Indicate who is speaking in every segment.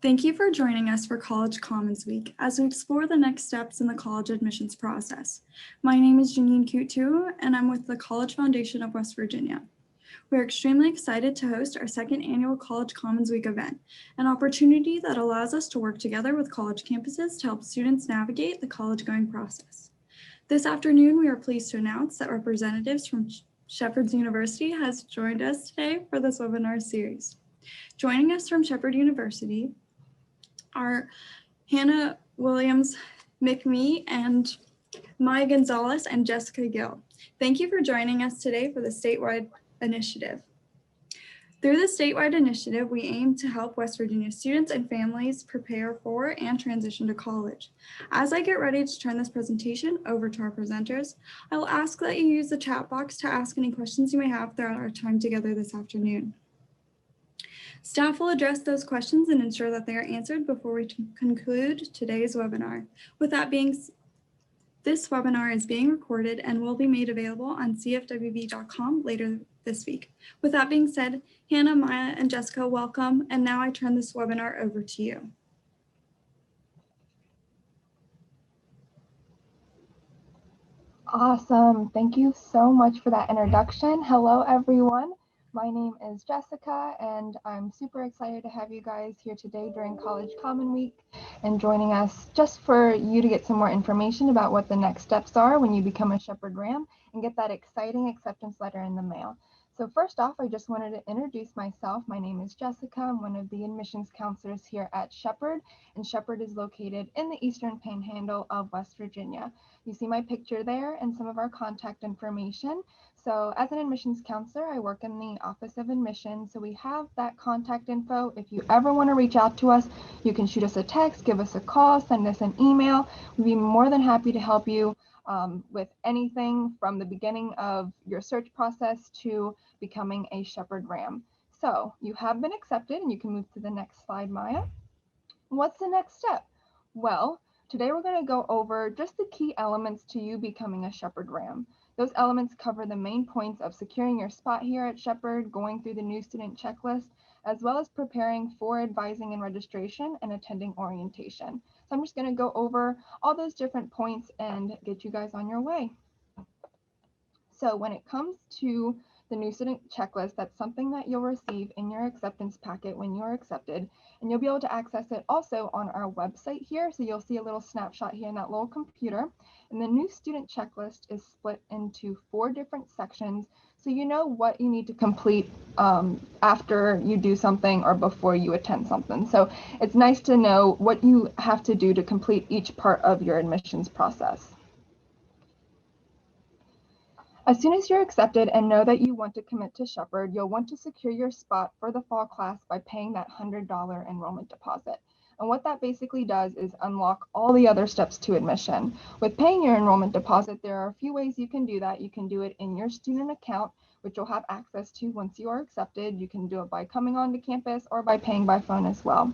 Speaker 1: Thank you for joining us for College Commons Week as we explore the next steps in the college admissions process. My name is Janine Coutu, and I'm with the College Foundation of West Virginia. We're extremely excited to host our second annual College Commons Week event, an opportunity that allows us to work together with college campuses to help students navigate the college-going process. This afternoon, we are pleased to announce that representatives from Shepherd University has joined us today for this webinar series. Joining us from Shepherd University are Hannah Williams McMee and Maya Gonzalez and Jessica Gill. Thank you for joining us today for the statewide initiative. Through the statewide initiative, we aim to help West Virginia students and families prepare for and transition to college. As I get ready to turn this presentation over to our presenters, I will ask that you use the chat box to ask any questions you may have throughout our time together this afternoon. Staff will address those questions and ensure that they are answered before we conclude today's webinar. With that being said, this webinar is being recorded and will be made available on cfwv.com later this week. With that being said, Hannah, Maya, and Jessica, welcome. And now I turn this webinar over to you.
Speaker 2: Awesome. Thank you so much for that introduction. Hello, everyone. My name is Jessica, and I'm super excited to have you guys here today during College Common Week and joining us just for you to get some more information about what the next steps are when you become a Shepherd RAM and get that exciting acceptance letter in the mail. So first off, I just wanted to introduce myself. My name is Jessica. I'm one of the admissions counselors here at Shepherd, and Shepherd is located in the Eastern Panhandle of West Virginia. You see my picture there and some of our contact information. So as an admissions counselor, I work in the Office of Admissions. So we have that contact info. If you ever want to reach out to us, you can shoot us a text, give us a call, send us an email. We'd be more than happy to help you with anything from the beginning of your search process to becoming a Shepherd RAM. So you have been accepted, and you can move to the next slide, Maya. What's the next step? Well, today we're going to go over just the key elements to you becoming a Shepherd RAM. Those elements cover the main points of securing your spot here at Shepherd, going through the new student checklist, as well as preparing for advising and registration and attending orientation. So I'm just going to go over all those different points and get you guys on your way. So when it comes to the new student checklist, that's something that you'll receive in your acceptance packet when you're accepted, and you'll be able to access it also on our website here. So you'll see a little snapshot here in that little computer, and the new student checklist is split into 4 different sections, so you know what you need to complete after you do something or before you attend something. So it's nice to know what you have to do to complete each part of your admissions process. As soon as you're accepted and know that you want to commit to Shepherd, you'll want to secure your spot for the fall class by paying that $100 enrollment deposit. And what that basically does is unlock all the other steps to admission. With paying your enrollment deposit, there are a few ways you can do that. You can do it in your student account, which you'll have access to once you are accepted. You can do it by coming onto campus or by paying by phone as well.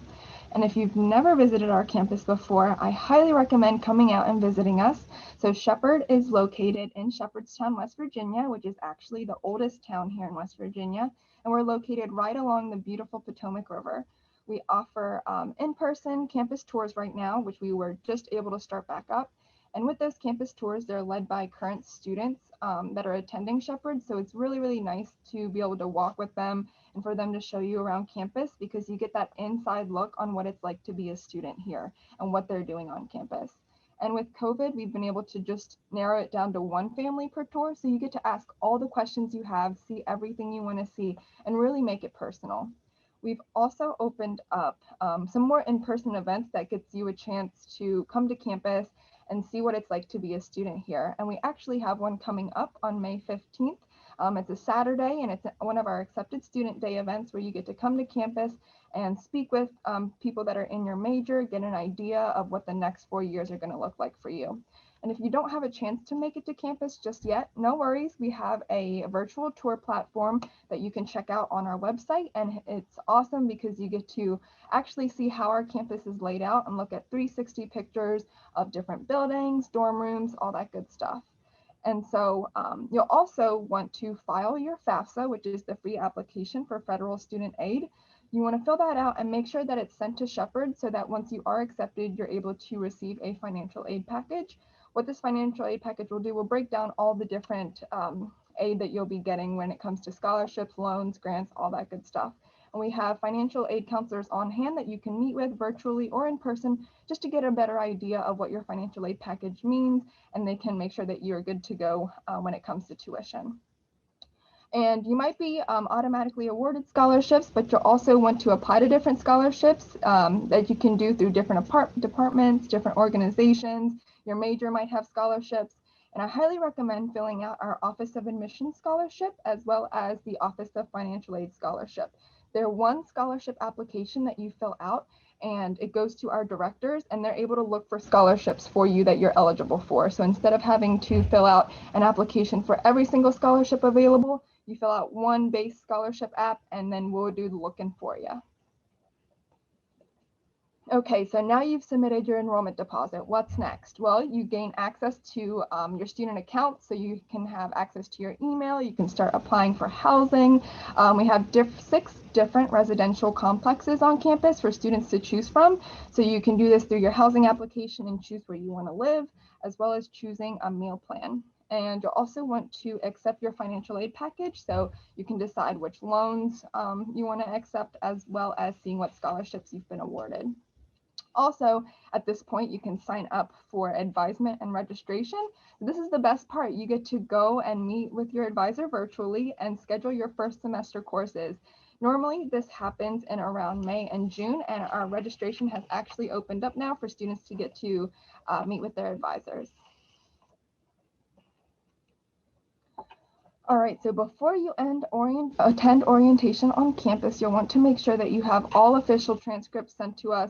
Speaker 2: And if you've never visited our campus before, I highly recommend coming out and visiting us. So Shepherd is located in Shepherdstown, West Virginia, which is actually the oldest town here in West Virginia. And we're located right along the beautiful Potomac River. We offer in-person campus tours right now, which we were just able to start back up. And with those campus tours, they're led by current students that are attending Shepherd. So it's really, really nice to be able to walk with them and for them to show you around campus, because you get that inside look on what it's like to be a student here and what they're doing on campus. And with COVID, we've been able to just narrow it down to 1 family per tour. So you get to ask all the questions you have, see everything you want to see, and really make it personal. We've also opened up some more in-person events that gets you a chance to come to campus and see what it's like to be a student here. And we actually have one coming up on May 15th. It's a Saturday, and it's one of our Accepted Student Day events where you get to come to campus and speak with people that are in your major, get an idea of what the next 4 years are going to look like for you. And if you don't have a chance to make it to campus just yet, no worries. We have a virtual tour platform that you can check out on our website, and it's awesome because you get to actually see how our campus is laid out and look at 360 pictures of different buildings, dorm rooms, all that good stuff. And so you'll also want to file your FAFSA, which is the free application for federal student aid. You want to fill that out and make sure that it's sent to Shepherd so that once you are accepted, you're able to receive a financial aid package. What this financial aid package will do will break down all the different aid that you'll be getting when it comes to scholarships, loans, grants, all that good stuff. And we have financial aid counselors on hand that you can meet with virtually or in person just to get a better idea of what your financial aid package means, and they can make sure that you're good to go when it comes to tuition. And you might be automatically awarded scholarships, but you'll also want to apply to different scholarships that you can do through different departments, different organizations. Your major might have scholarships. And I highly recommend filling out our Office of Admissions Scholarship as well as the Office of Financial Aid Scholarship. They're one scholarship application that you fill out, and it goes to our directors, and they're able to look for scholarships for you that you're eligible for. So instead of having to fill out an application for every single scholarship available, you fill out one base scholarship app, and then we'll do the looking for you. Okay, so now you've submitted your enrollment deposit. What's next? Well, you gain access to your student account, so you can have access to your email. You can start applying for housing. We have 6 different residential complexes on campus for students to choose from. So you can do this through your housing application and choose where you want to live, as well as choosing a meal plan. And you'll also want to accept your financial aid package, so you can decide which loans you want to accept, as well as seeing what scholarships you've been awarded. Also, at this point, you can sign up for advisement and registration. This is the best part. You get to go and meet with your advisor virtually and schedule your first semester courses. Normally, this happens in around May and June, and our registration has actually opened up now for students to get to meet with their advisors. All right, so before you attend orientation on campus, you'll want to make sure that you have all official transcripts sent to us.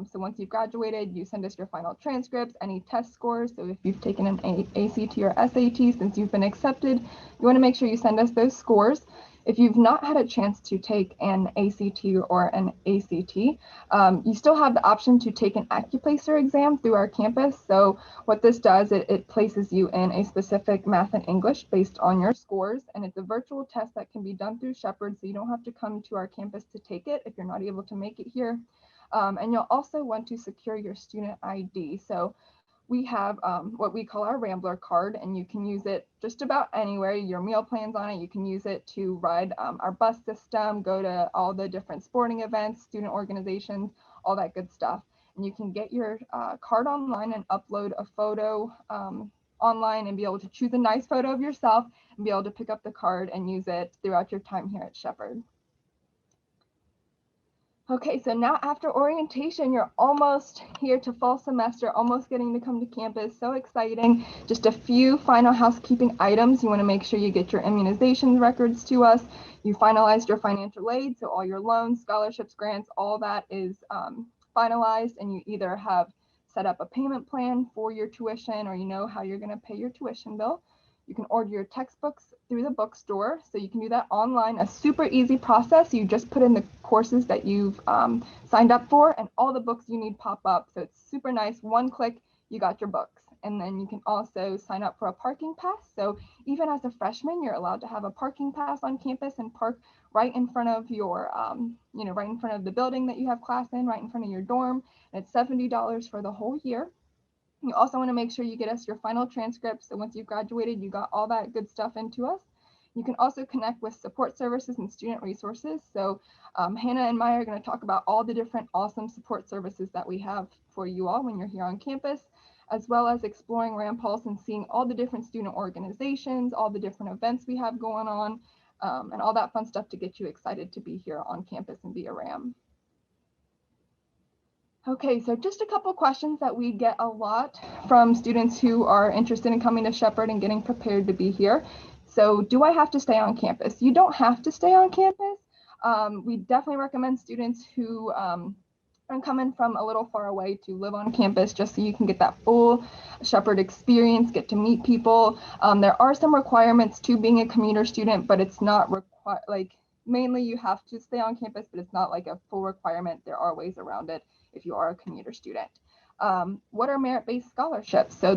Speaker 2: So once you've graduated, you send us your final transcripts, any test scores. So if you've taken an ACT or SAT since you've been accepted, you want to make sure you send us those scores. If you've not had a chance to take an ACT or an ACT, you still have the option to take an Accuplacer exam through our campus. So what this does, it places you in a specific math and English based on your scores, and it's a virtual test that can be done through Shepherd, so you don't have to come to our campus to take it if you're not able to make it here. And you'll also want to secure your student ID. So we have what we call our Rambler card, and you can use it just about anywhere. Your meal plan's on it. You can use it to ride our bus system, go to all the different sporting events, student organizations, all that good stuff. And you can get your card online and upload a photo online and be able to choose a nice photo of yourself and be able to pick up the card and use it throughout your time here at Shepherd. Okay, so now after orientation, you're almost here to fall semester, almost getting to come to campus. So exciting. Just a few final housekeeping items. You want to make sure you get your immunization records to us. You finalized your financial aid, so all your loans, scholarships, grants, all that is finalized, and you either have set up a payment plan for your tuition, or you know how you're going to pay your tuition bill. You can order your textbooks through the bookstore, so you can do that online. A super easy process. You just put in the courses that you've signed up for, and all the books you need pop up. So it's super nice. One click, you got your books. And then you can also sign up for a parking pass. So even as a freshman, you're allowed to have a parking pass on campus and park right in front of your, right in front of the building that you have class in, right in front of your dorm. And it's $70 for the whole year. You also want to make sure you get us your final transcripts. So once you've graduated, you got all that good stuff into us. You can also connect with support services and student resources. So Hannah and Maya are going to talk about all the different awesome support services that we have for you all when you're here on campus, as well as exploring Rampulse and seeing all the different student organizations, all the different events we have going on, and all that fun stuff to get you excited to be here on campus and be a RAM. Okay, so just a couple questions that we get a lot from students who are interested in coming to Shepherd and getting prepared to be here. So do I have to stay on campus? You don't have to stay on campus. We definitely recommend students who are coming from a little far away to live on campus just so you can get that full Shepherd experience, get to meet people. There are some requirements to being a commuter student, but it's not required, like mainly you have to stay on campus, but it's not like a full requirement. There are ways around it if you are a commuter student. What are merit-based scholarships? So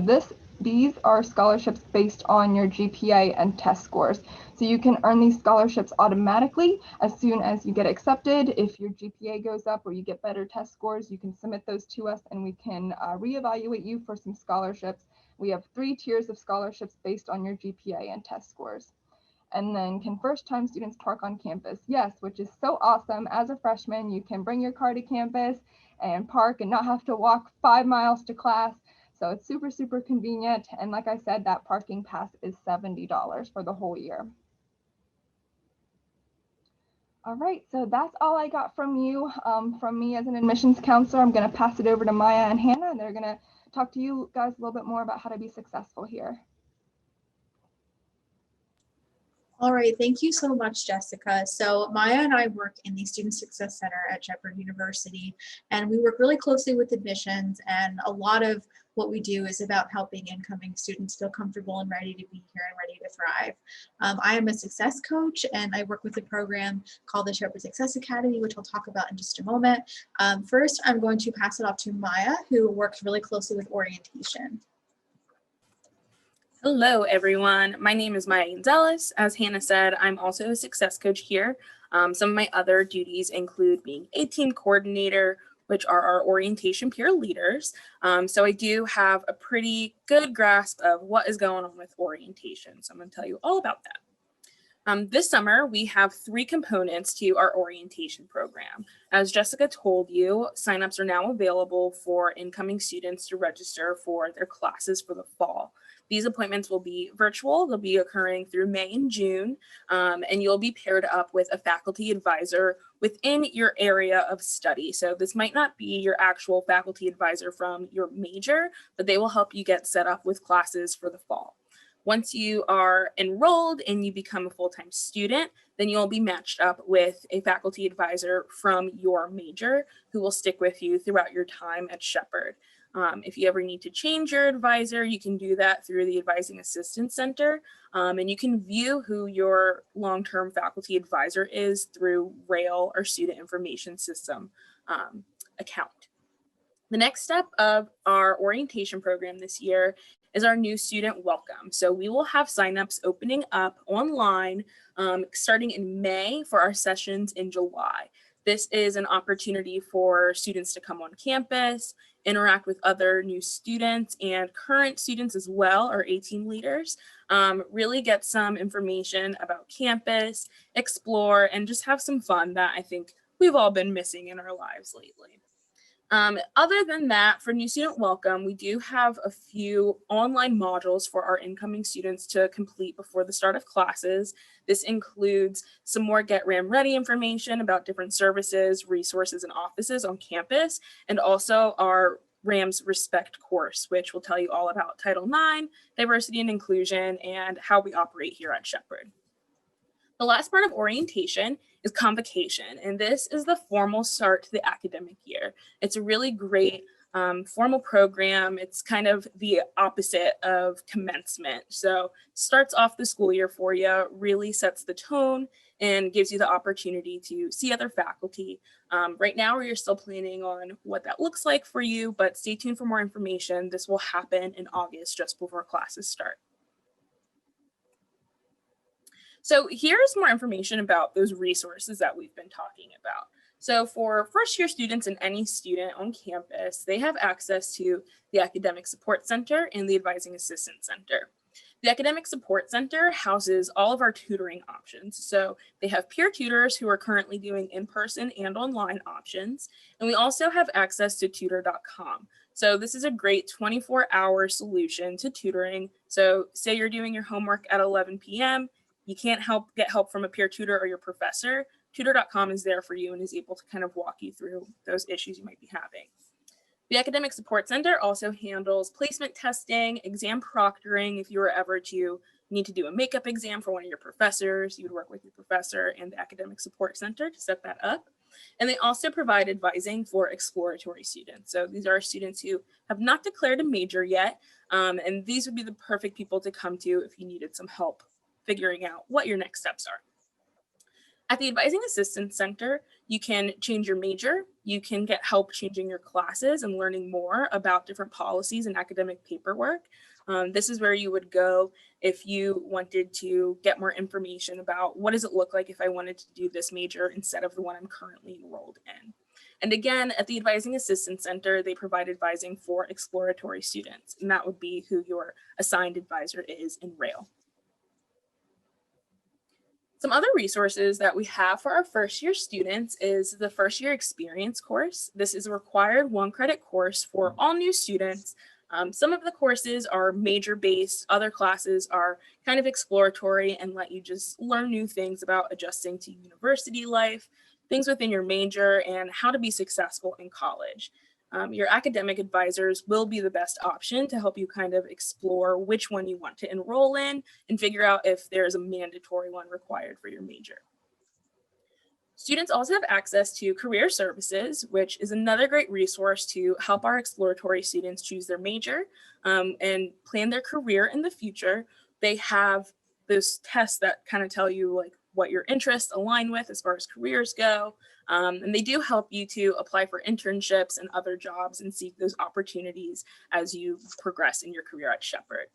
Speaker 2: these are scholarships based on your GPA and test scores. So you can earn these scholarships automatically as soon as you get accepted. If your GPA goes up or you get better test scores, you can submit those to us and we can reevaluate you for some scholarships. We have 3 tiers of scholarships based on your GPA and test scores. And then, can first-time students park on campus? Yes, which is so awesome. As a freshman, you can bring your car to campus and park and not have to walk 5 miles to class. So it's super, super convenient. And like I said, that parking pass is $70 for the whole year. All right, so that's all I got from you, from me as an admissions counselor. I'm going to pass it over to Maya and Hannah, and they're going to talk to you guys a little bit more about how to be successful here.
Speaker 3: All right, thank you so much, Jessica. So Maya and I work in the Student Success Center at Shepherd University, and we work really closely with admissions, and a lot of what we do is about helping incoming students feel comfortable and ready to be here and ready to thrive. I am a success coach, and I work with a program called the Shepherd Success Academy, which I'll talk about in just a moment. First, I'm going to pass it off to Maya, who works really closely with orientation.
Speaker 4: Hello, everyone. My name is Maya Gonzalez. As Hannah said, I'm also a success coach here. Some of my other duties include being a team coordinator, which are our orientation peer leaders. So I do have a pretty good grasp of what is going on with orientation. So I'm going to tell you all about that. This summer, we have 3 components to our orientation program. As Jessica told you, signups are now available for incoming students to register for their classes for the fall. These appointments will be virtual. They'll be occurring through May and June, and you'll be paired up with a faculty advisor within your area of study. So this might not be your actual faculty advisor from your major, but they will help you get set up with classes for the fall. Once you are enrolled and you become a full-time student, then you'll be matched up with a faculty advisor from your major who will stick with you throughout your time at Shepherd. If you ever need to change your advisor, you can do that through the Advising Assistance Center, and you can view who your long-term faculty advisor is through RAIL or Student Information System account. The next step of our orientation program this year is our new student welcome. So we will have signups opening up online starting in May for our sessions in July. This is an opportunity for students to come on campus, interact with other new students and current students as well, our 18 leaders, really get some information about campus, explore, and just have some fun that I think we've all been missing in our lives lately. Other than that, for New Student Welcome, we do have a few online modules for our incoming students to complete before the start of classes. This includes some more Get RAM Ready information about different services, resources, and offices on campus, and also our RAM's Respect course, which will tell you all about Title IX, diversity and inclusion, and how we operate here at Shepherd. The last part of orientation is Convocation, and this is the formal start to the academic year. It's a really great formal program. It's kind of the opposite of commencement. So starts off the school year for you, really sets the tone and gives you the opportunity to see other faculty. Right now, you're still planning on what that looks like for you, but stay tuned for more information. This will happen in August, just before classes start. So here's more information about those resources that we've been talking about. So for first-year students and any student on campus, they have access to the Academic Support Center and the Advising Assistance Center. The Academic Support Center houses all of our tutoring options. So they have peer tutors who are currently doing in-person and online options. And we also have access to tutor.com. So this is a great 24-hour solution to tutoring. So say you're doing your homework at 11 p.m., you can't get help from a peer tutor or your professor, tutor.com is there for you and is able to kind of walk you through those issues you might be having. The Academic Support Center also handles placement testing, exam proctoring. If you were ever to need to do a makeup exam for one of your professors, you would work with your professor and the Academic Support Center to set that up. And they also provide advising for exploratory students. So these are students who have not declared a major yet, and these would be the perfect people to come to if you needed some help figuring out what your next steps are. At the Advising Assistance Center, you can change your major, you can get help changing your classes and learning more about different policies and academic paperwork. This is where you would go if you wanted to get more information about what does it look like if I wanted to do this major instead of the one I'm currently enrolled in. And again, at the Advising Assistance Center, they provide advising for exploratory students, and that would be who your assigned advisor is in Rail. Some other resources that we have for our first year students is the first year experience course. This is a required 1-credit course for all new students. Some of the courses are major based, other classes are kind of exploratory and let you just learn new things about adjusting to university life, things within your major, and how to be successful in college. Your academic advisors will be the best option to help you kind of explore which one you want to enroll in and figure out if there's a mandatory one required for your major. Students also have access to career services, which is another great resource to help our exploratory students choose their major and plan their career in the future. They have those tests that kind of tell you like what your interests align with as far as careers go. And they do help you to apply for internships and other jobs and seek those opportunities as you progress in your career at Shepherd.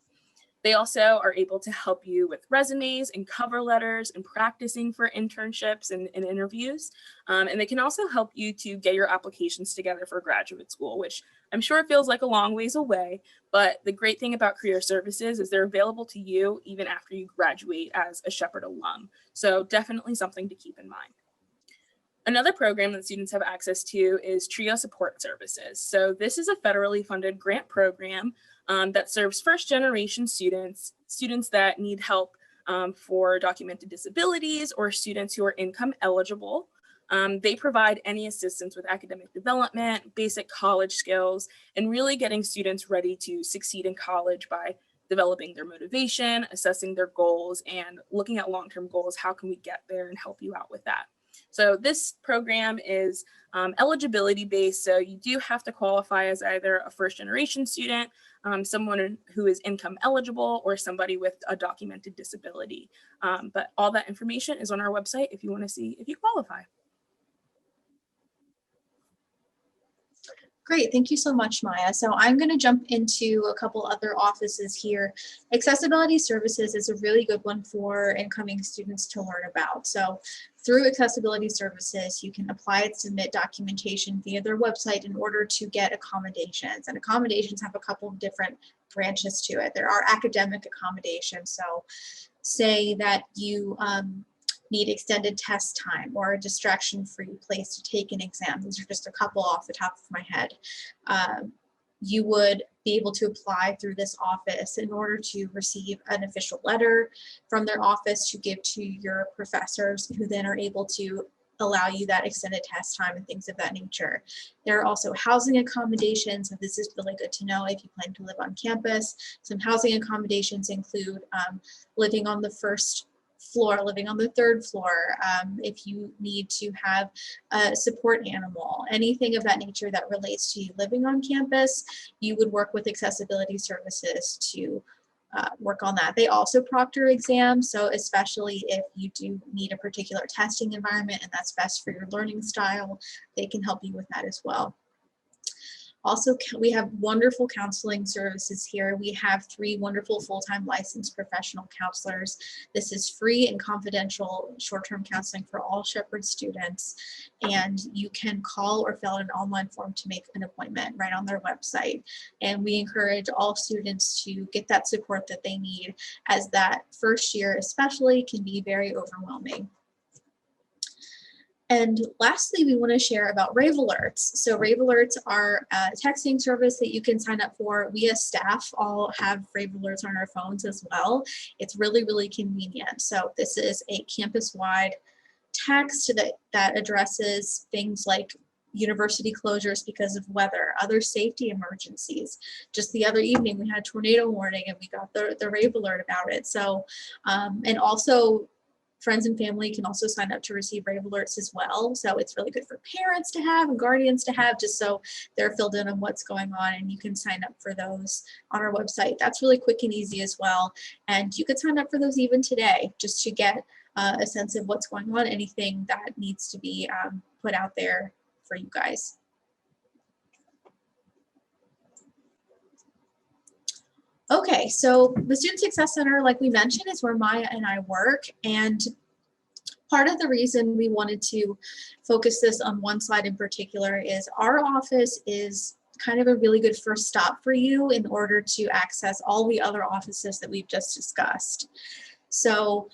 Speaker 4: They also are able to help you with resumes and cover letters and practicing for internships and interviews. And they can also help you to get your applications together for graduate school, which I'm sure feels like a long ways away. But the great thing about career services is they're available to you even after you graduate as a Shepherd alum. So definitely something to keep in mind. Another program that students have access to is TRIO Support Services. So this is a federally funded grant program that serves first-generation students that need help for documented disabilities or students who are income eligible. They provide any assistance with academic development, basic college skills, and really getting students ready to succeed in college by developing their motivation, assessing their goals, and looking at long-term goals. How can we get there and help you out with that? So this program is eligibility based. So you do have to qualify as either a first generation student, someone who is income eligible, or somebody with a documented disability. But all that information is on our website if you want to see if you qualify.
Speaker 3: Great, thank you so much, Maya. So I'm going to jump into a couple other offices here. Accessibility Services is a really good one for incoming students to learn about. So through Accessibility Services, you can apply and submit documentation via their website in order to get accommodations. And accommodations have a couple of different branches to it. There are academic accommodations. So say that you need extended test time or a distraction-free place to take an exam. These are just a couple off the top of my head. You would be able to apply through this office in order to receive an official letter from their office to give to your professors, who then are able to allow you that extended test time and things of that nature. There are also housing accommodations, and this is really good to know if you plan to live on campus. Some housing accommodations include living on the first floor, living on the third floor, if you need to have a support animal, anything of that nature that relates to you living on campus, you would work with Accessibility Services to work on that. They also proctor exams, so especially if you do need a particular testing environment and that's best for your learning style, they can help you with that as well. Also, we have wonderful counseling services here. We have 3 wonderful full-time licensed professional counselors. This is free and confidential short-term counseling for all Shepherd students. And you can call or fill out an online form to make an appointment right on their website. And we encourage all students to get that support that they need, as that first year especially can be very overwhelming. And lastly, we want to share about Rave Alerts. So Rave Alerts are a texting service that you can sign up for. We as staff all have Rave Alerts on our phones as well. It's really, really convenient. So this is a campus-wide text that addresses things like university closures because of weather, other safety emergencies. Just the other evening, we had a tornado warning and we got the Rave Alert about it. So, and also, friends and family can also sign up to receive Rave Alerts as well. So it's really good for parents to have and guardians to have, just so they're filled in on what's going on, and you can sign up for those on our website. That's really quick and easy as well. And you could sign up for those even today, just to get a sense of what's going on, anything that needs to be put out there for you guys. Okay, so the Student Success Center, like we mentioned, is where Maya and I work, and part of the reason we wanted to focus this on one slide in particular is our office is kind of a really good first stop for you in order to access all the other offices that we've just discussed. So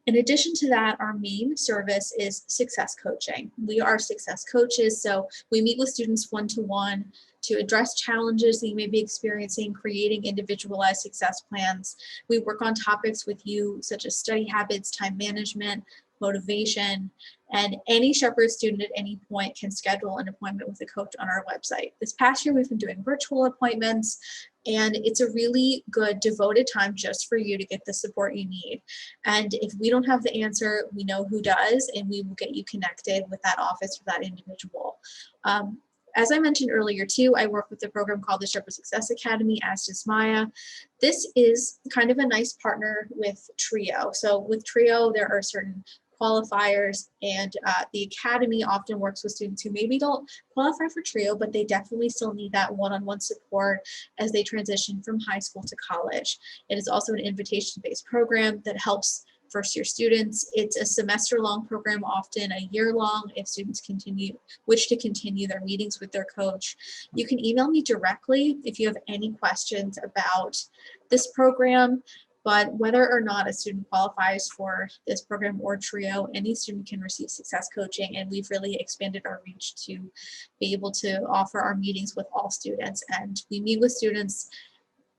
Speaker 3: in addition to that, our main service is success coaching. We are success coaches, so we meet with students one-to-one to address challenges that you may be experiencing, creating individualized success plans. We work on topics with you such as study habits, time management, motivation, and any Shepherd student at any point can schedule an appointment with a coach on our website. This past year, we've been doing virtual appointments, and it's a really good devoted time just for you to get the support you need. And if we don't have the answer, we know who does, and we will get you connected with that office or that individual. As I mentioned earlier too, I work with a program called the Shepherd Success Academy, as does Maya. This is kind of a nice partner with Trio. So with Trio, there are certain qualifiers, and the Academy often works with students who maybe don't qualify for Trio, but they definitely still need that one-on-one support as they transition from high school to college. It is also an invitation-based program that helps first-year students. It's a semester-long program, often a year-long, if students wish to continue their meetings with their coach. You can email me directly if you have any questions about this program, but whether or not a student qualifies for this program or Trio, any student can receive success coaching, and we've really expanded our reach to be able to offer our meetings with all students. And we meet with students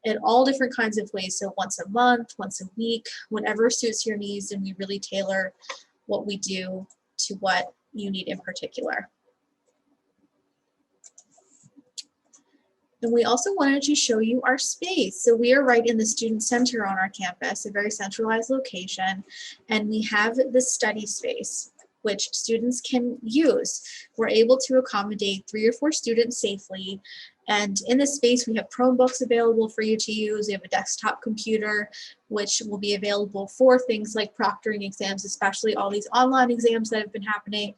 Speaker 3: in all different kinds of ways. So once a month, once a week, whatever suits your needs, and we really tailor what we do to what you need in particular. And we also wanted to show you our space. So we are right in the student center on our campus, a very centralized location, and we have the study space, which students can use. We're able to accommodate 3 or 4 students safely. And in this space, we have Chromebooks available for you to use. We have a desktop computer, which will be available for things like proctoring exams, especially all these online exams that have been happening,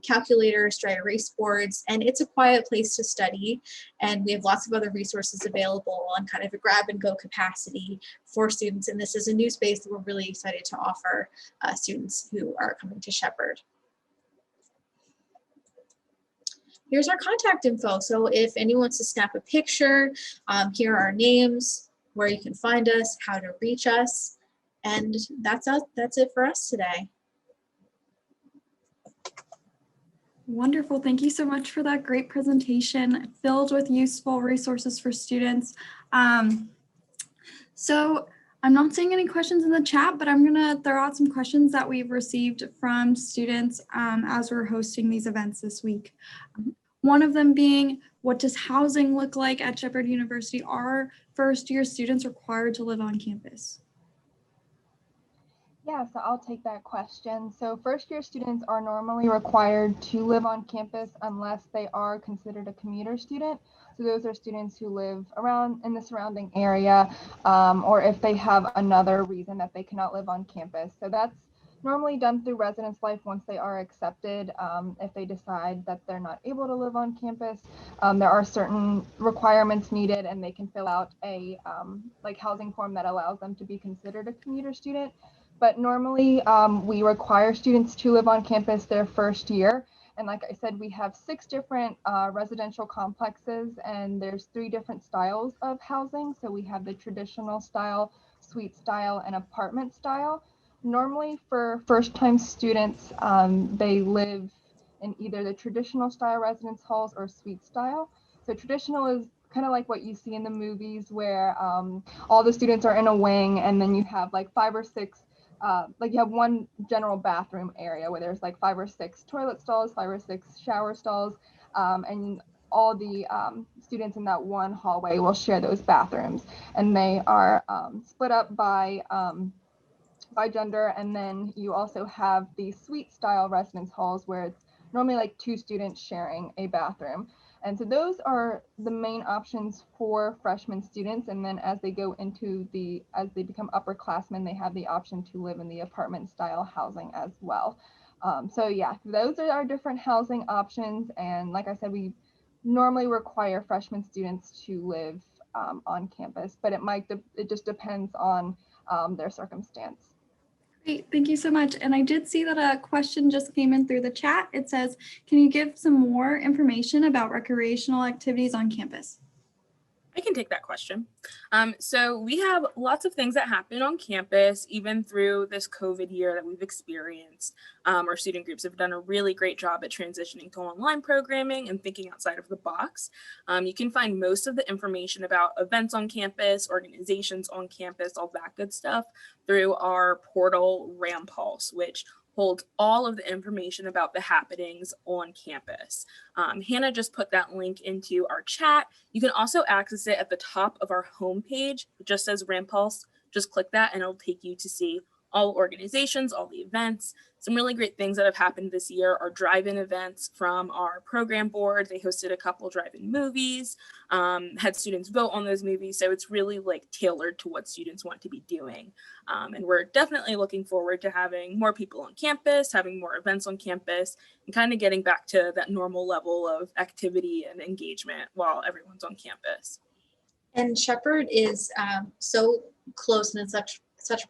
Speaker 3: calculators, dry erase boards, and it's a quiet place to study. And we have lots of other resources available on kind of a grab and go capacity for students. And this is a new space that we're really excited to offer students who are coming to Shepherd. Here's our contact info. So if anyone wants to snap a picture, here are our names, where you can find us, how to reach us, and that's it for us today.
Speaker 1: Wonderful. Thank you so much for that great presentation filled with useful resources for students. So I'm not seeing any questions in the chat, but I'm going to throw out some questions that we've received from students as we're hosting these events this week. One of them being, what does housing look like at Shepherd University? Are first-year students required to live on campus?
Speaker 2: Yeah, so I'll take that question. So first-year students are normally required to live on campus unless they are considered a commuter student. So those are students who live around in the surrounding area, or if they have another reason that they cannot live on campus. So that's normally done through residence life once they are accepted. If they decide that they're not able to live on campus, there are certain requirements needed, and they can fill out a housing form that allows them to be considered a commuter student. But normally we require students to live on campus their first year. And like I said, we have 6 different residential complexes, and there's 3 different styles of housing. So we have the traditional style, suite style, and apartment style. Normally for first-time students, they live in either the traditional style residence halls or suite style. So traditional is kind of like what you see in the movies, where all the students are in a wing, and then you have like 5 or 6 you have one general bathroom area where there's like 5 or 6 toilet stalls, 5 or 6 shower stalls, and all the students in that one hallway will share those bathrooms, and they are split up by gender. And then you also have the suite style residence halls, where it's normally like 2 students sharing a bathroom. And so those are the main options for freshman students. And then as they go into as they become upperclassmen, they have the option to live in the apartment style housing as well. So yeah, those are our different housing options. And like I said, we normally require freshman students to live on campus, but it just depends on their circumstance.
Speaker 1: Great, thank you so much. And I did see that a question just came in through the chat. It says, can you give some more information about recreational activities on campus?
Speaker 4: I can take that question. So we have lots of things that happen on campus, even through this COVID year that we've experienced. Our student groups have done a really great job at transitioning to online programming and thinking outside of the box. You can find most of the information about events on campus, organizations on campus, all that good stuff through our portal Rampulse, which holds all of the information about the happenings on campus. Hannah just put that link into our chat. You can also access it at the top of our homepage. It just says Rampulse. Just click that and it'll take you to see all organizations, all the events. Some really great things that have happened this year are drive-in events from our program board. They hosted a couple drive-in movies, had students vote on those movies. So it's really like tailored to what students want to be doing. And we're definitely looking forward to having more people on campus, having more events on campus, and kind of getting back to that normal level of activity and engagement while everyone's on campus.
Speaker 3: And Shepherd is so close and in such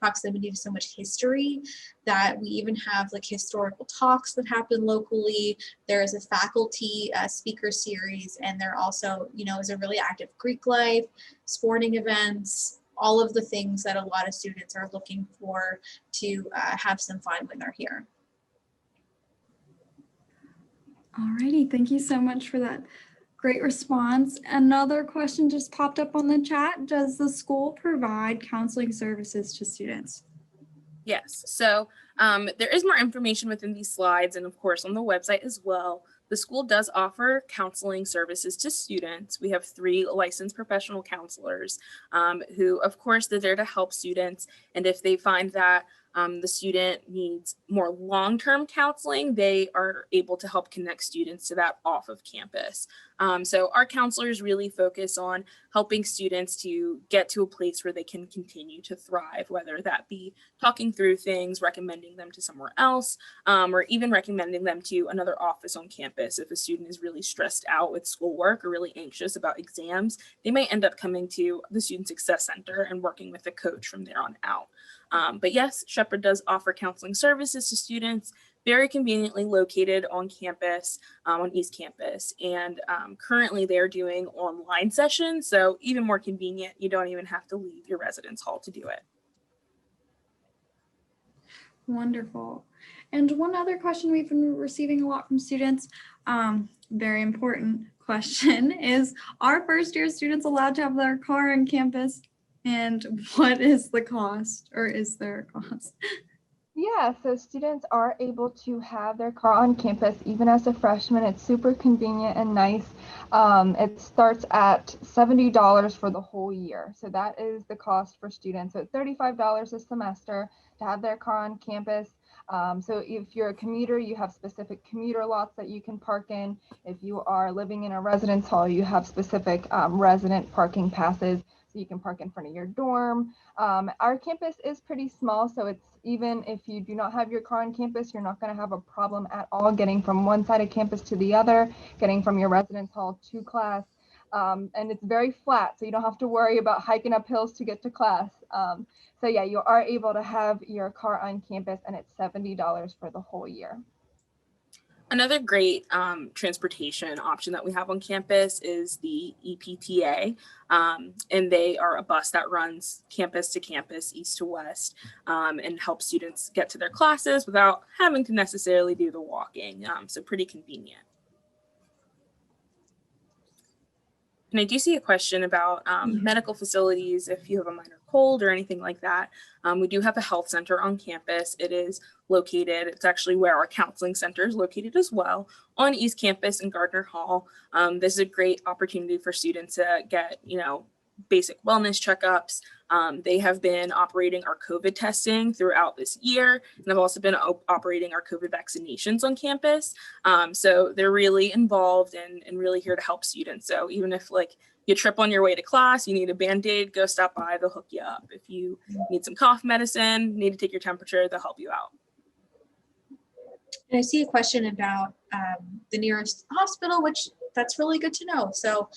Speaker 3: proximity to so much history that we even have like historical talks that happen locally. There is a faculty speaker series, and there also, is a really active Greek life, sporting events, all of the things that a lot of students are looking for to have some fun when they're here.
Speaker 1: Alrighty, thank you so much for that great response. Another question just popped up on the chat. Does the school provide counseling services to students?
Speaker 4: Yes, so there is more information within these slides and of course on the website as well. The school does offer counseling services to students. We have 3 licensed professional counselors who, of course, they're there to help students. And if they find that the student needs more long-term counseling, they are able to help connect students to that off of campus. So our counselors really focus on helping students to get to a place where they can continue to thrive, whether that be talking through things, recommending them to somewhere else, or even recommending them to another office on campus. If a student is really stressed out with schoolwork or really anxious about exams, they may end up coming to the Student Success Center and working with a coach from there on out. But yes, Shepherd does offer counseling services to students, very conveniently located on campus, on East Campus. And currently they're doing online sessions, so even more convenient. You don't even have to leave your residence hall to do it.
Speaker 1: Wonderful. And one other question we've been receiving a lot from students, very important question, is are first-year students allowed to have their car on campus? And what is the cost, or is there a cost?
Speaker 2: Yeah, so students are able to have their car on campus even as a freshman. It's super convenient and nice. It starts at $70 for the whole year. So that is the cost for students. So it's $35 a semester to have their car on campus. So if you're a commuter, you have specific commuter lots that you can park in. If you are living in a residence hall, you have specific resident parking passes. So you can park in front of your dorm. Our campus is pretty small, so it's even if you do not have your car on campus, you're not going to have a problem at all getting from one side of campus to the other, getting from your residence hall to class. And it's very flat, so you don't have to worry about hiking up hills to get to class. So yeah, you are able to have your car on campus, and it's $70 for the whole year.
Speaker 4: Another great transportation option that we have on campus is the EPTA, and they are a bus that runs campus to campus, east to west, and helps students get to their classes without having to necessarily do the walking, so pretty convenient. And I do see a question about medical facilities, if you have a minor cold or anything like that. We do have a health center on campus. It is located, it's actually where our counseling center is located as well, on East Campus in Gardner Hall. This is a great opportunity for students to get, basic wellness checkups. They have been operating our COVID testing throughout this year, and have also been operating our COVID vaccinations on campus. So they're really involved and really here to help students. So even if like you trip on your way to class, you need a Band-Aid, go stop by, they'll hook you up. If you need some cough medicine, need to take your temperature, they'll help you out.
Speaker 3: And I see a question about the nearest hospital, which that's really good to know. So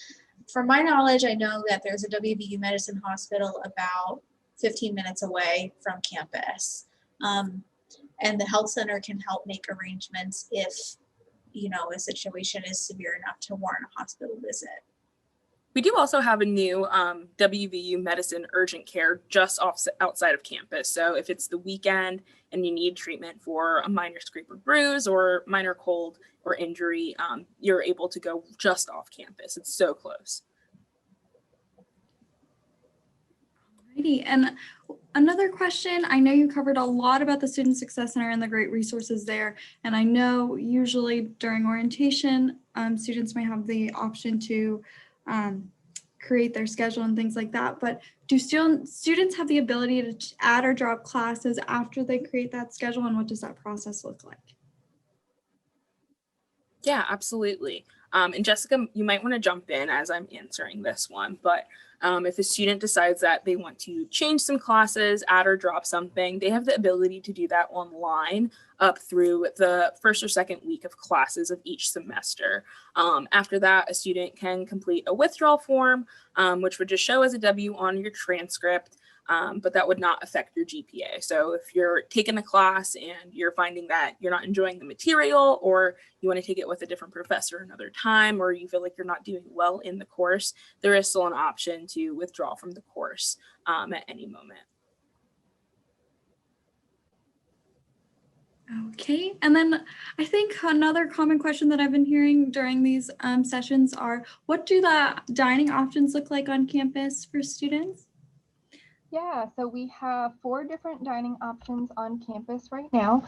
Speaker 3: from my knowledge, I know that there's a WVU Medicine Hospital about 15 minutes away from campus. And the health center can help make arrangements if, you know, a situation is severe enough to warrant a hospital visit.
Speaker 4: We do also have a new WVU Medicine Urgent Care just outside of campus. So if it's the weekend and you need treatment for a minor scrape or bruise or minor cold or injury, you're able to go just off campus. It's so close.
Speaker 1: Alrighty, and another question, I know you covered a lot about the Student Success Center and the great resources there. And I know usually during orientation, students may have the option to create their schedule and things like that, but do students have the ability to add or drop classes after they create that schedule, and what does that process look like?
Speaker 4: Yeah, absolutely. And Jessica, you might want to jump in as I'm answering this one, but if a student decides that they want to change some classes, add or drop something, they have the ability to do that online up through the first or second week of classes of each semester. After that, a student can complete a withdrawal form, which would just show as a W on your transcript. But that would not affect your GPA. So if you're taking a class and you're finding that you're not enjoying the material, or you want to take it with a different professor another time, or you feel like you're not doing well in the course, there is still an option to withdraw from the course at any moment.
Speaker 1: Okay, and then I think another common question that I've been hearing during these sessions are, what do the dining options look like on campus for students?
Speaker 2: Yeah, so we have 4 different dining options on campus right now.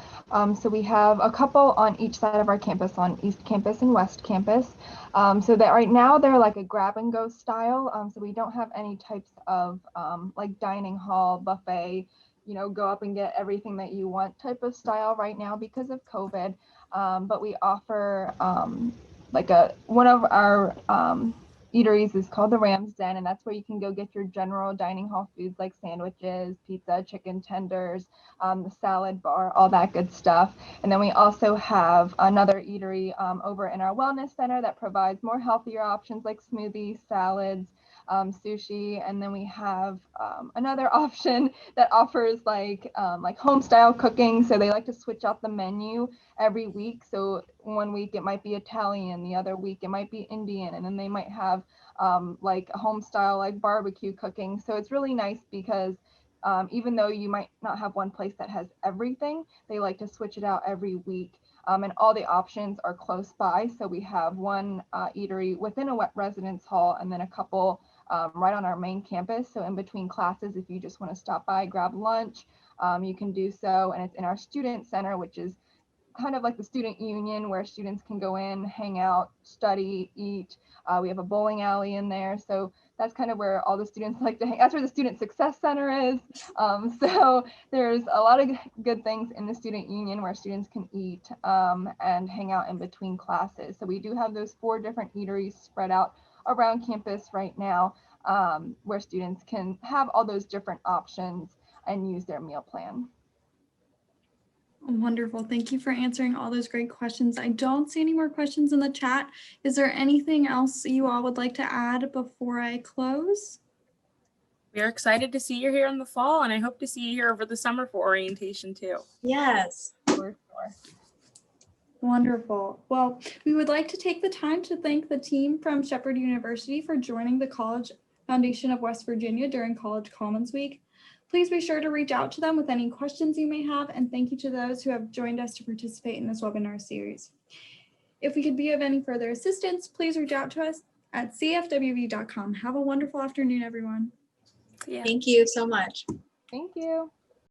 Speaker 2: So we have a couple on each side of our campus, on East Campus and West Campus. So that right now they're like a grab and go style. So we don't have any types of like dining hall, buffet, you know, go up and get everything that you want type of style right now because of COVID. But we offer like one of our eateries is called the Ram's Den, and that's where you can go get your general dining hall foods like sandwiches, pizza, chicken tenders, the salad bar, all that good stuff. And then we also have another eatery over in our wellness center that provides more healthier options like smoothies, salads, sushi. And then we have another option that offers like home style cooking. So they like to switch out the menu every week. So one week it might be Italian, the other week it might be Indian, and then they might have like a home style like barbecue cooking. So it's really nice because even though you might not have one place that has everything, they like to switch it out every week. And all the options are close by. So we have one eatery within a residence hall, and then a couple right on our main campus. So in between classes, if you just want to stop by, grab lunch, you can do so. And it's in our student center, which is kind of like the student union where students can go in, hang out, study, eat. We have a bowling alley in there. So that's kind of where all the students like to hang. That's where the Student Success Center is. So there's a lot of good things in the student union where students can eat and hang out in between classes. So we do have those 4 different eateries spread out around campus right now where students can have all those different options and use their meal plan.
Speaker 1: Wonderful. Thank you for answering all those great questions. I don't see any more questions in the chat. Is there anything else you all would like to add before I close?
Speaker 4: We are excited to see you here in the fall, and I hope to see you here over the summer for orientation too.
Speaker 3: Yes.
Speaker 2: For sure.
Speaker 1: Wonderful. Well, we would like to take the time to thank the team from Shepherd University for joining the College Foundation of West Virginia during College Commons Week. Please be sure to reach out to them with any questions you may have, and thank you to those who have joined us to participate in this webinar series. If we could be of any further assistance, please reach out to us at cfwv.com. Have a wonderful afternoon, everyone.
Speaker 4: Yeah.
Speaker 3: Thank you so much.
Speaker 2: Thank you.